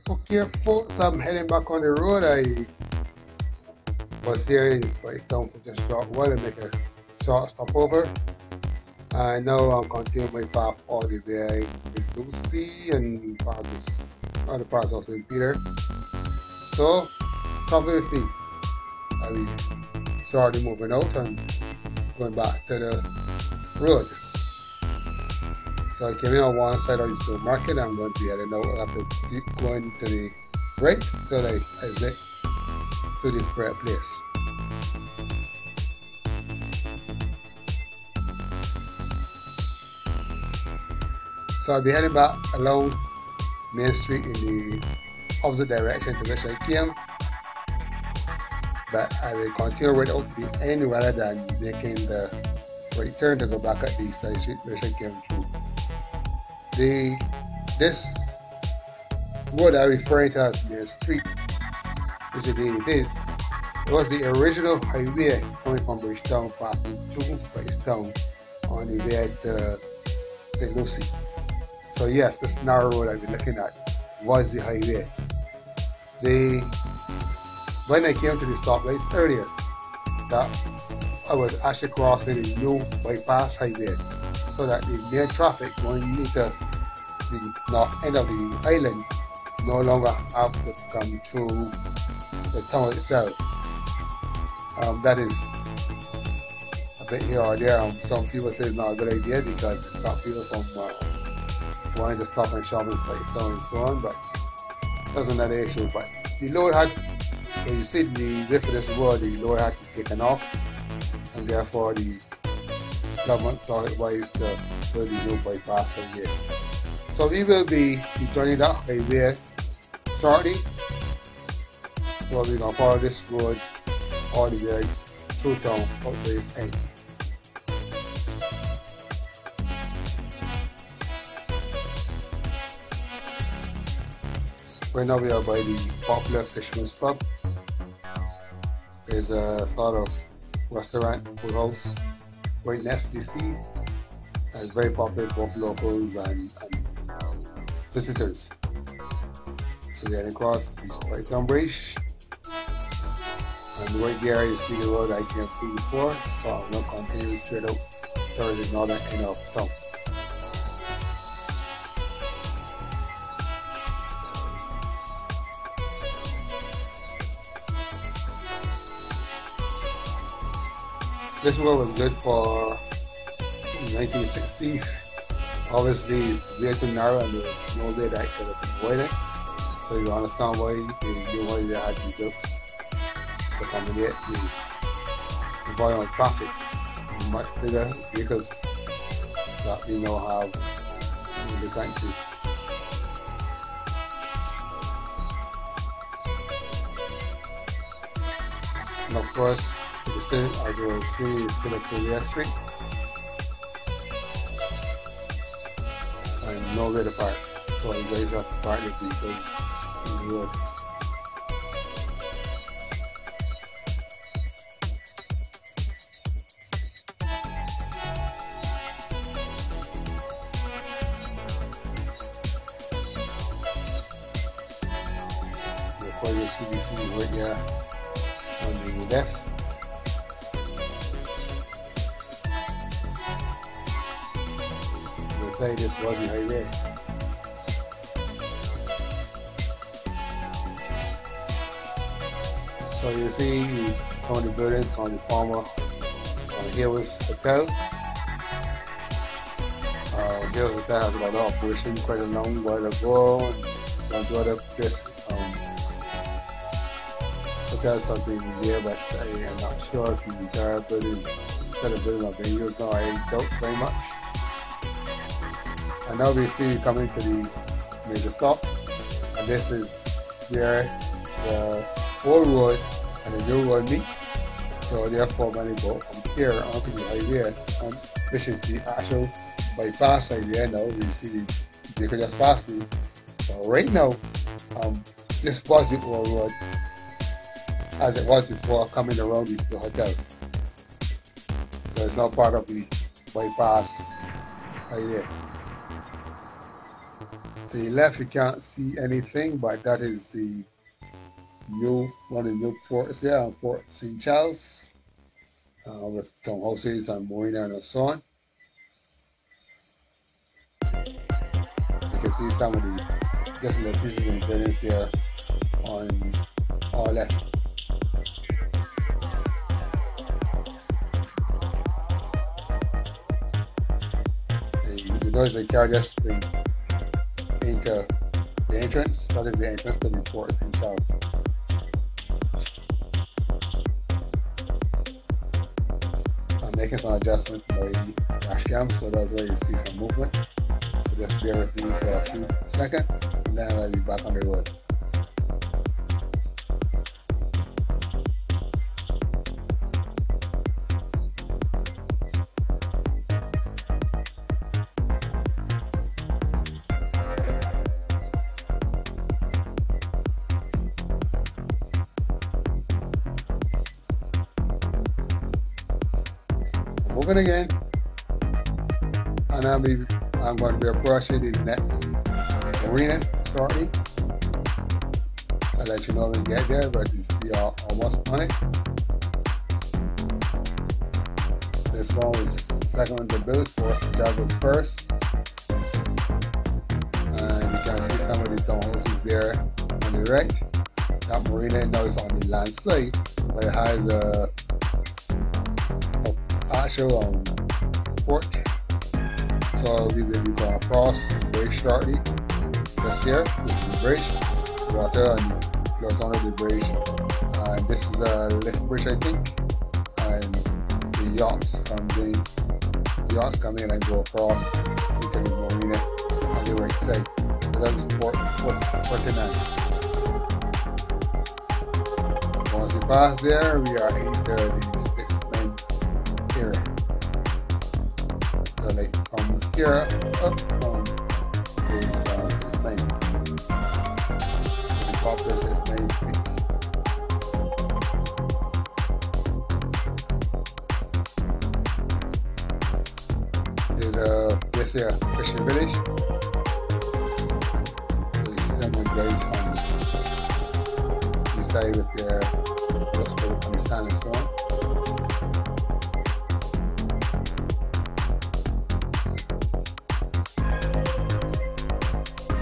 Okay, folks, I'm heading back on the road. I was here in Spice Town for just a short while and make a short stopover. I now I'm continuing my path all the way to St. Lucie and other parts of St. Peter. So, travel with me. I'll be shortly moving out and going back to the road. So I came in on one side of the supermarket. I'm going to be heading out. I have to keep going to the right so that I exit to the correct place. So I'll be heading back along Main Street in the opposite direction to which I came, but I will continue right out to the end rather than making the right turn to go back at the side street which I came through. This road I'm referring to as Main Street, which indeed it is, it was the original highway coming from Bridgetown, passing through Spicetown on the way to St. Lucie. So yes, this narrow road I've been looking at was the highway. When I came to the stoplights earlier, that I was actually crossing a new bypass highway, so that the main traffic going into the north end of the island no longer have to come through the town itself. That is a bit here or there. Some people say it's not a good idea because it stops people from wanting to stop and shop in Spicetown and so on, but that's another issue. But the load had, when you see the width of this road, the load had to be taken off, and therefore the government thought it wise to build the new bypass highway. So we will be joining that highway shortly. So we're going to follow this road all the way through town up to its end. Right now we are by the popular Fisherman's Pub. There's a sort of restaurant, food house right next to the sea. It's very popular with both locals and visitors. So we're heading across the Spicetown Bridge. And right there you see the road I came through before. So I'm going to continue straight out toward the northern end of town. This road was good for the 1960s. Obviously, it's way too narrow and there was no way that it could have been avoided. So you understand why the new highway had to be built to accommodate the volume of traffic. Much bigger vehicles that we now have in the country. And of course, it's still, as you will see, it's still a Korea Street. And nowhere to park. So you guys have to park your vehicles in the road. Before you see CBC right here on the left. Say this was the highway. So you see some of the buildings from the former Hills Hotel. Hills Hotel has about operation quite a long while ago, and gone to other places. Hotels have been there, but I am not sure if the entire buildings, instead of building are being used now. I doubt very much. And now we see coming to the major stop, and this is where the old road and the new road meet. So therefore when you go from here onto the highway, which is the actual bypass highway now, you see you can just pass me. So right now, this was the old road as it was before coming around the hotel. So it's now part of the bypass highway. To the left you can't see anything, but that is the one of the new ports there on Port St. Charles, with townhouses and marina and so on. You can see some of the just little pieces of buildings there on our left. And you notice the car just into the entrance. That is the entrance to the Port St. Charles. I'm making some adjustments to my dash cam, so that's where you see some movement. So just bear with me for a few seconds, and then I'll be back on the road. Moving again, and I'm going to be approaching the next marina shortly. I'll let you know when we get there, but we are almost on it. This one was second to build, Port St. Charles was first, and you can see some of the townhouses there on the right. That marina now is on the land side, but it has a actual port, so we will be going across the bridge shortly. Just here, this is the bridge, water and flows under the bridge, and this is a lift bridge, I think, and the yachts come in and go across into the marina on the right side. So that's Port 49. Once we pass there, we are into the 6 main area. So like from here up from is 6 main. The popular 6 main peak. There's this here fishing village. So you see some of the guys from the seaside with their boats on the sand and so on.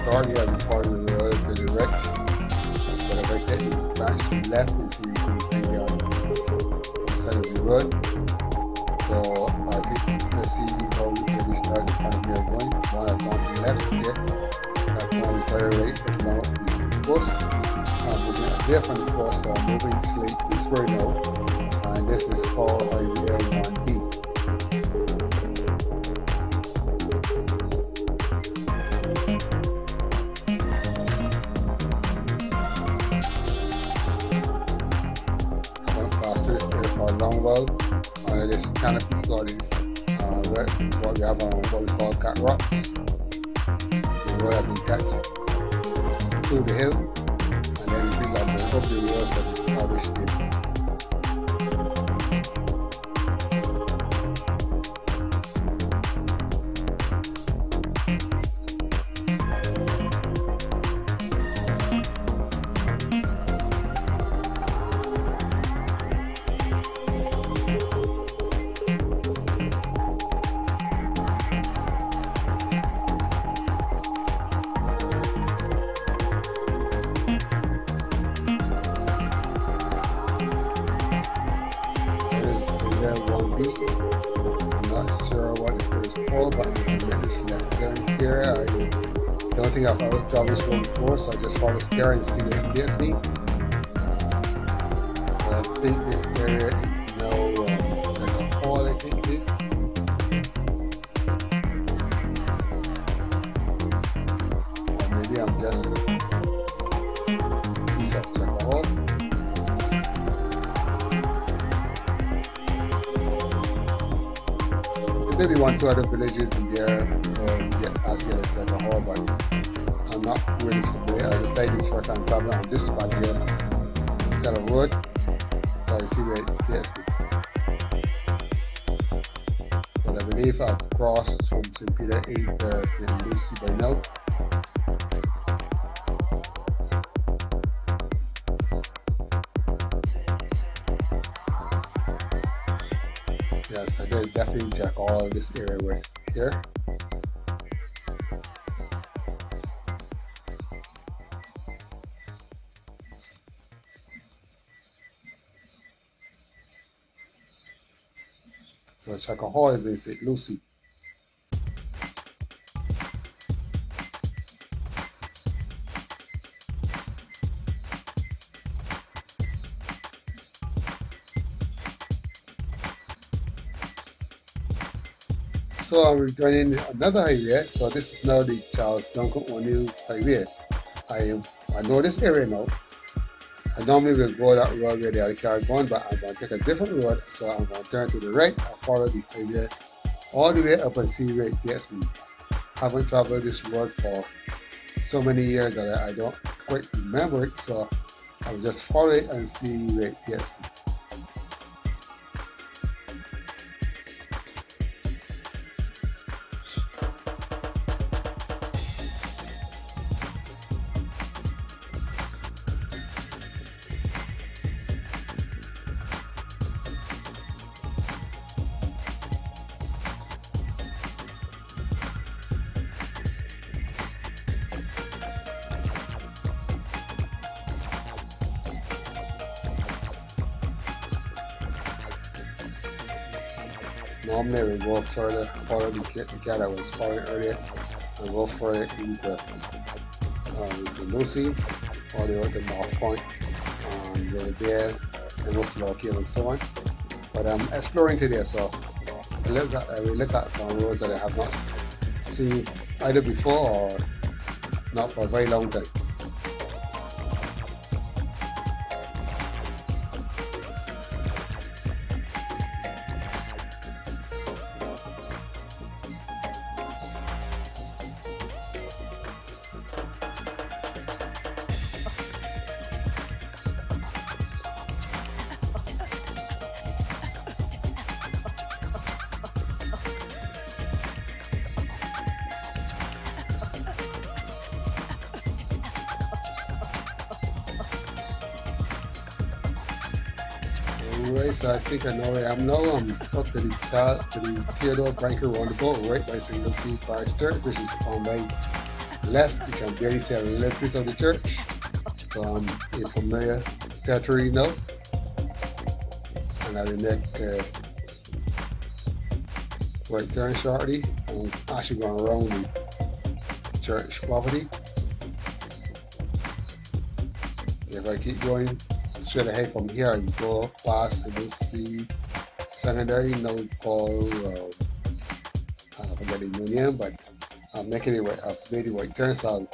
Shortly I'll be following the road to the right. But if I take the branch to the left, you see you can stay there on the side of the road. So let's see how we get this car in front of me are going. One I've gone to the left here. I've gone to the right, but now the post. I'm moving away from the post, so I'm moving slightly eastward now. And this is called Highway 1B. Long well under this canopy, all these what we have on what we call cat rocks. The road has been cut through the hill, and then it brings up the road, so it's established here. I'm not sure what it is called, but I'm going to make this left turn here. I don't think I've ever done this one before, so I just follow this car and see where it gets me. But I think this area is now like a hall, I think it is. Or maybe I'm just piece of check hall. Maybe 1 or 2 other villages in there before you get past here at the hall, but I'm not really familiar. As I said, this first time traveling on this spot here instead of road, so I see where it gets me. But I believe I've crossed from St. Peter 8 to St. Lucie by now. to definitely check all of this area right here. So check out how is this St. Lucie. So I'm returning another highway. So this is now the Charles Duncan O'Neill Highway. I know this area now. I normally will go that road where the other car going, but I'm going to take a different road. So I'm going to turn to the right and follow the highway all the way up and see where it gets me. I haven't traveled this road for so many years that I don't quite remember it. So I'll just follow it and see where it gets me. Normally we go further, follow the cat that was following earlier, and go further into St. Lucie, all the way to North Point, River Bear, and Buffalo Cave and so on. But I'm exploring today, so I will look at some roads that I have not seen either before or not for a very long time. Alright, so I think I know where I am now. I'm up to the Theodore Branker roundabout right by St. Lucie Parish Church, which is on my left. You can barely see a little piece of the church. So I'm in familiar territory now. And I will make a right turn shortly. I'm actually going around the church property. If I keep going straight ahead from here and go past St. Lucie Secondary, now called I forget the new name, but I'm making it right. I've made the right turn, so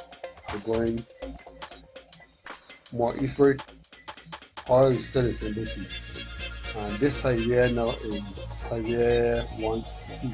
I'm going more eastward. All is still in St. Lucie, and this highway now is Highway 1C.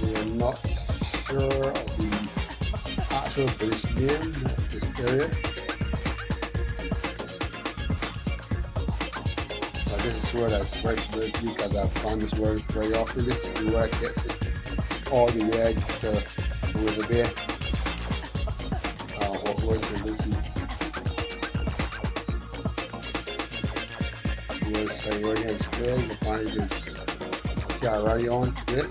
I'm not sure of the actual base name of this area. But this is where that's very familiar to me because I've found this word very often. This is where it gets us all the way to River Bear. What was St. Lucie? Towards right hand square, you find this car right on it.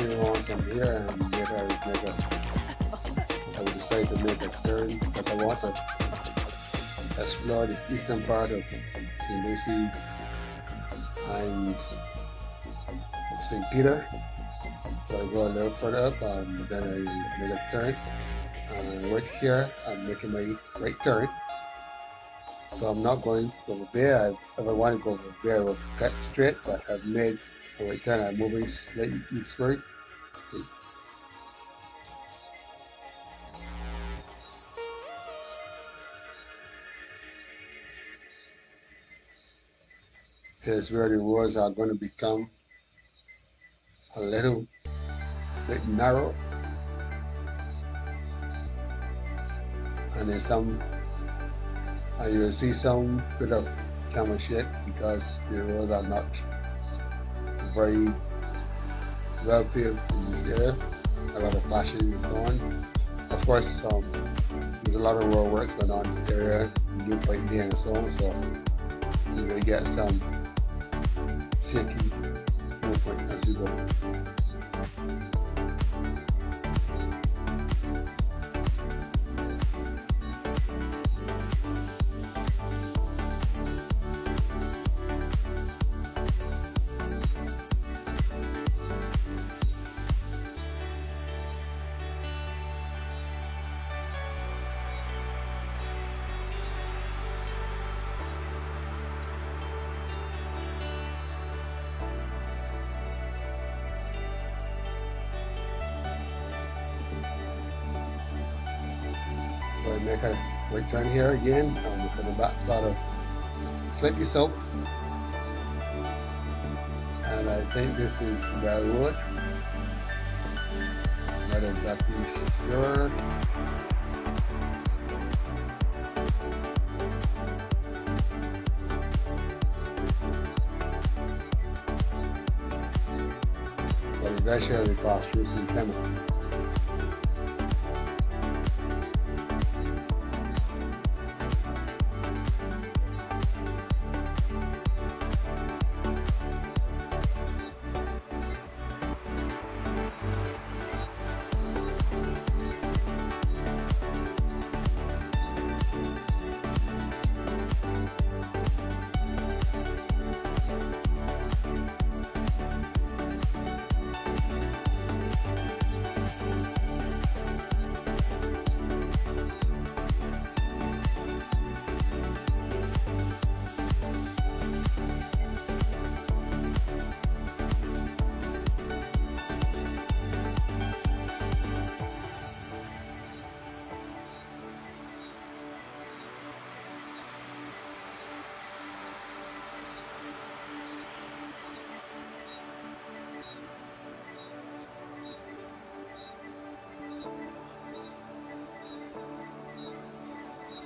On from here and later I will decide to make a turn because I want to explore the eastern part of St. Lucie and St. Peter. So I go a little further up and then I make a turn. Right here I'm making my right turn So I'm not going over there. If I want to go over there, I will cut straight, but I've made a right turn. I'm moving slightly eastward. Here's where the roads are going to become a little bit narrow, and you'll see some bit of camera shake because the roads are not very well paved in this area. A lot of flashing and so on. Of course, there's a lot of road works going on in this area, new pipe lane and so on, so you may get some shaky movement as we go. So I make a right turn here again, and from the back side of slightly south. And I think this is Railroad. Not exactly sure. But eventually we pass through St. Clement.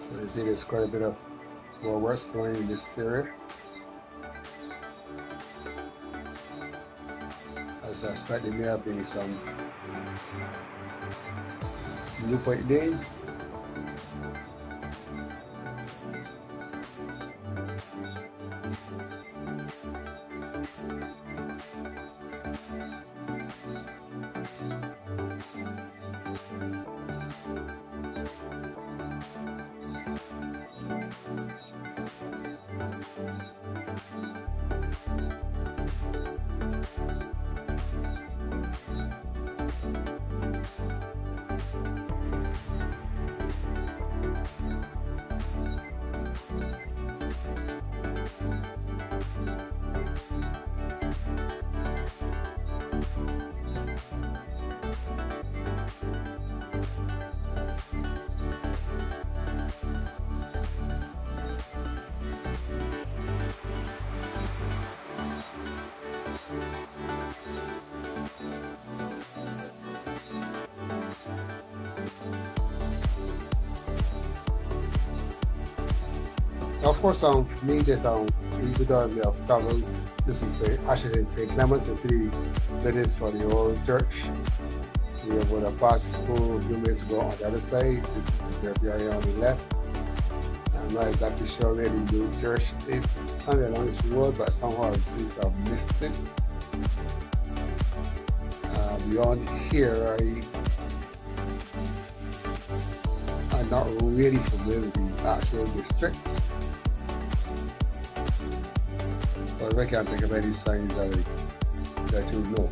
So you see there's quite a bit of more works going in this area. I suspect there may have been some new pipe lane. Of course, for me, this even though we have traveled, this is actually St. Clements, the city village for the old church. We would have passed the school a few minutes ago on the other side. This is the area on the left. I'm not exactly sure where the new church is. Somewhere along the road, but somehow I seem to have missed it. Beyond here, I'm not really familiar with the actual districts. But I can't think of any signs that you know.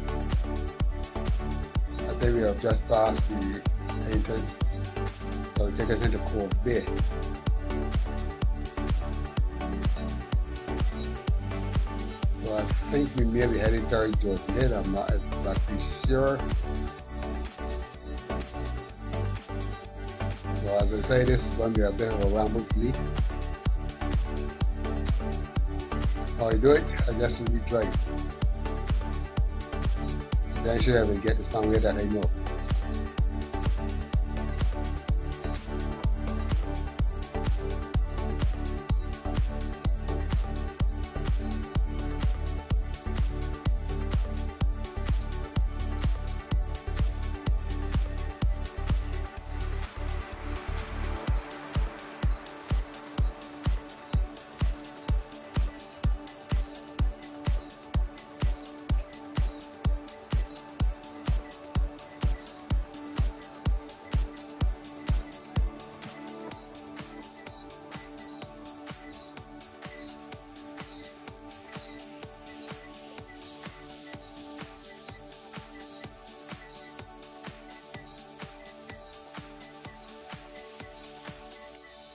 I think we have just passed the entrance that will take us into Cove Bay. So I think we may be heading towards Josie Hill. I'm not exactly sure. So as I say, this is going to be a bit of a ramble for me. How I do it, I just simply drive. Eventually I will get to somewhere that I know.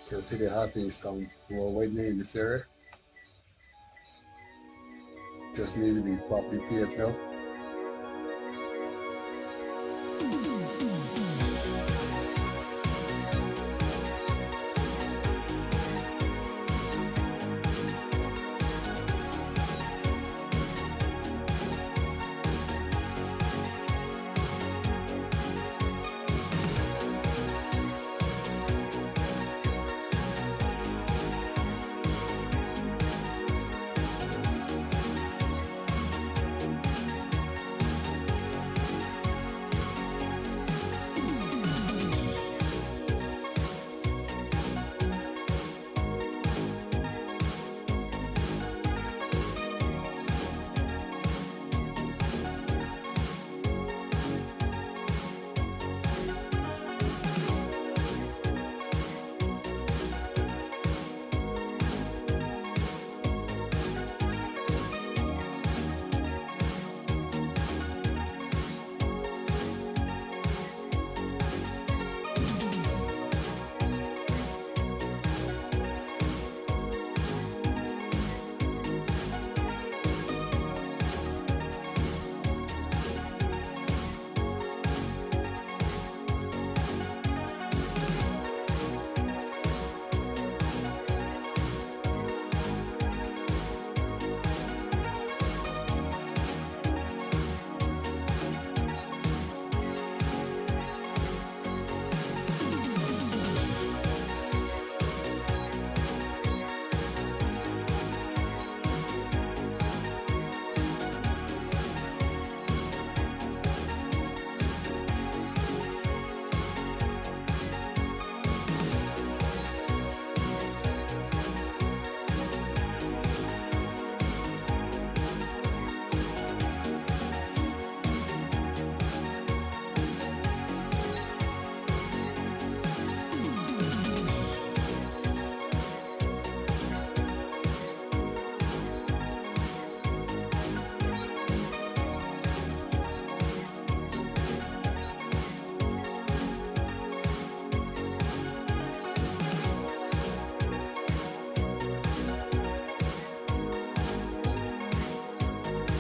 You can see there have been some more widening in this area. Just needs to be properly paved now.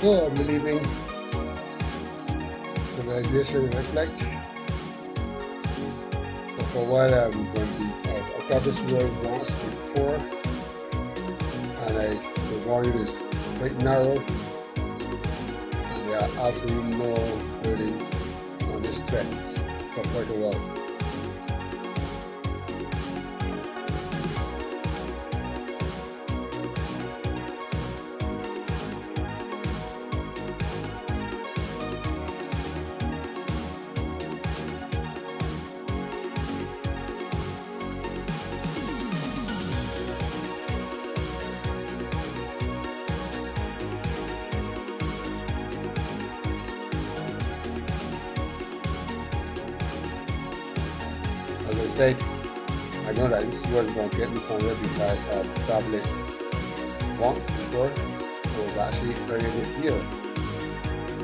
So I'm leaving civilization reflect. So for a while I'm going to be I've got this road once before, and the volume is quite narrow, and there are absolutely no buildings on this stretch for quite a while. As I said, I know that this road is going to get me somewhere because I've traveled it once before. It was actually earlier this year.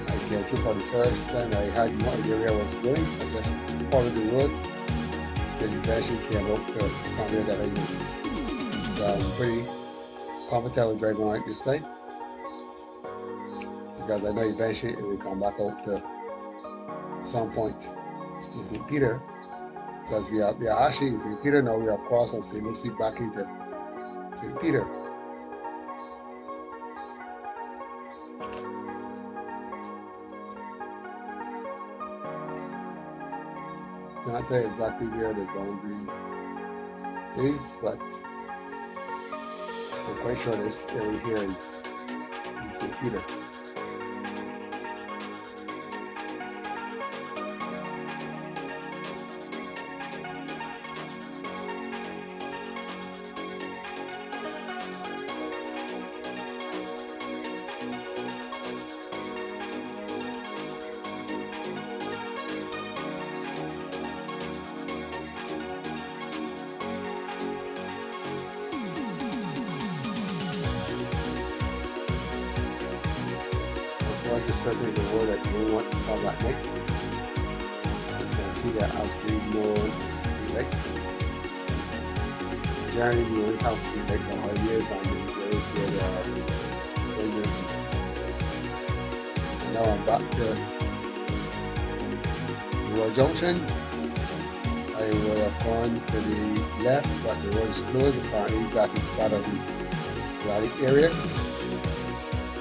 I came through for the first time. I had no idea where I was going. I just followed the road. Then eventually came up to somewhere that I knew. So I'm pretty comfortable driving like this time. because I know eventually it will come back out to some point in St. Peter, because we are actually in St. Peter now. We have crossed from St. Lucie back into St. Peter. Not tell exactly where the boundary is, but I'm quite sure this area here is in St. Peter. This is certainly the word that you don't want to have at night. As you can see, there are absolutely no lights. Generally, we only have street lights on highways and in areas where there are residences. And now I'm back to the road junction. I would have gone to the left, but the road is closed. Apparently, that is part of the rally area.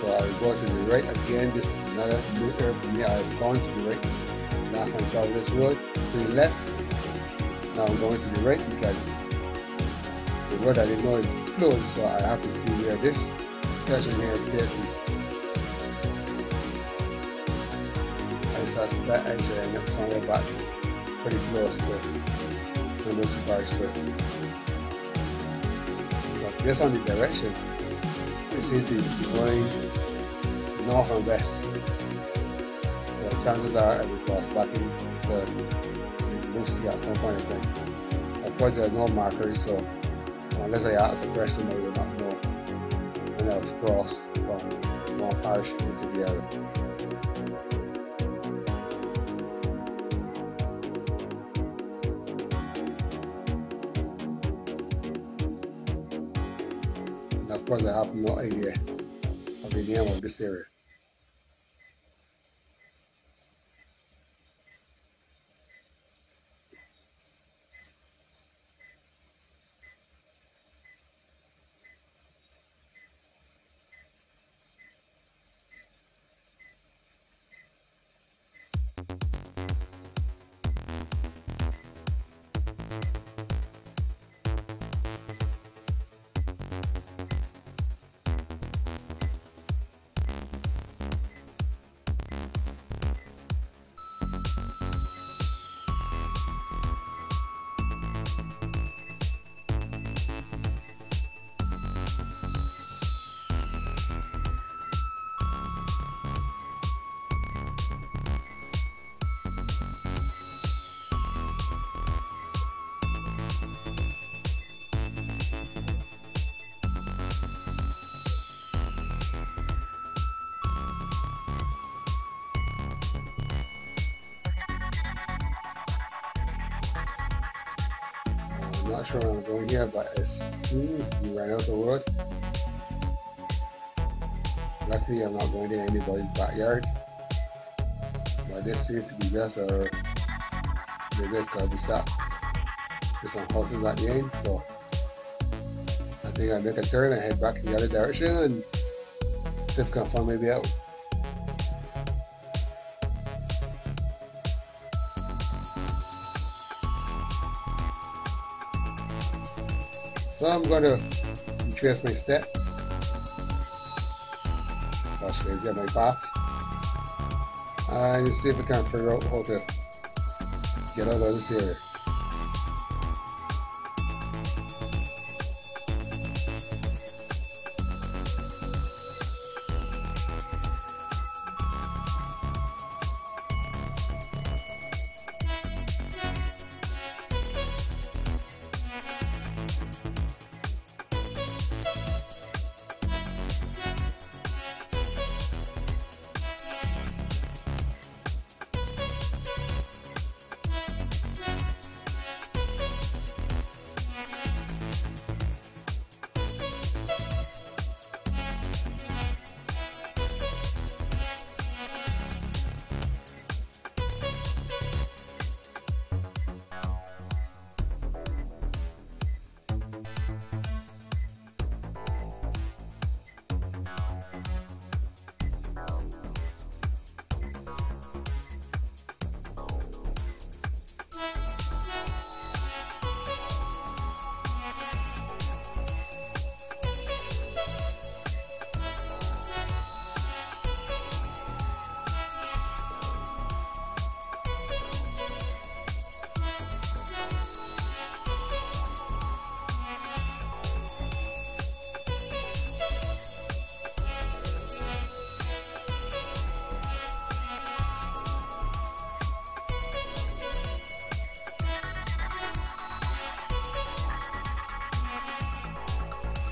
So I will go to the right again. This is another new area for me. I have gone to the right last time I traveled this road. To the left. Now I'm going to the right because the road I didn't know is closed. So I have to see where this section here is. I suspect I should end up somewhere back pretty close to St. Lucie Parish Road. But based on the direction, it seems to be going north and west. So the chances are I will cross back into St. Lucie at some point in time. Of course, there are no markers, so unless I ask a question, I will not know when I've crossed from one parish into the other. And of course, I have no idea of the name of this area. I'm not sure where I'm going here, but it seems to be right out the road. Luckily, I'm not going to anybody's backyard. But this seems to be just a little cul-de-sac. There's some houses at the end, so I think I'll make a turn and head back in the other direction and see if I can find my way out. So I'm going to retrace my steps. Watch guys, get my path. And see if I can figure out how to get out of this area.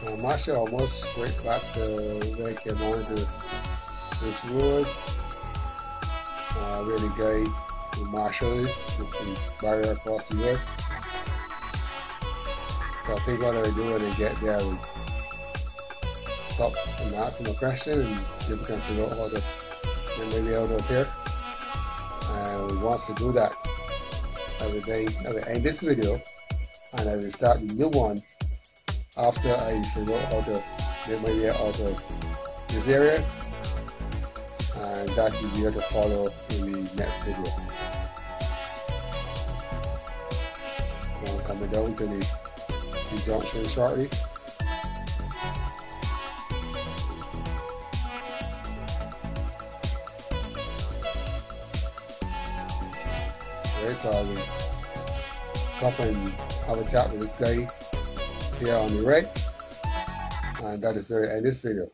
I'm actually almost right back to where I came on to this road. Where the guy, the marshal is, with the barrier across the road. So I think what I do when I get there, I will stop and ask him a question and see if we can figure out how to get my way out of here. And once we do that, I will end this video and I will start the new one after I figure out how to get my way out of this area, and that will be here to follow in the next video. So I'm coming down to the junction shortly. Okay, so I will stop and have a chat with this guy here on the right, and that is where I end this video.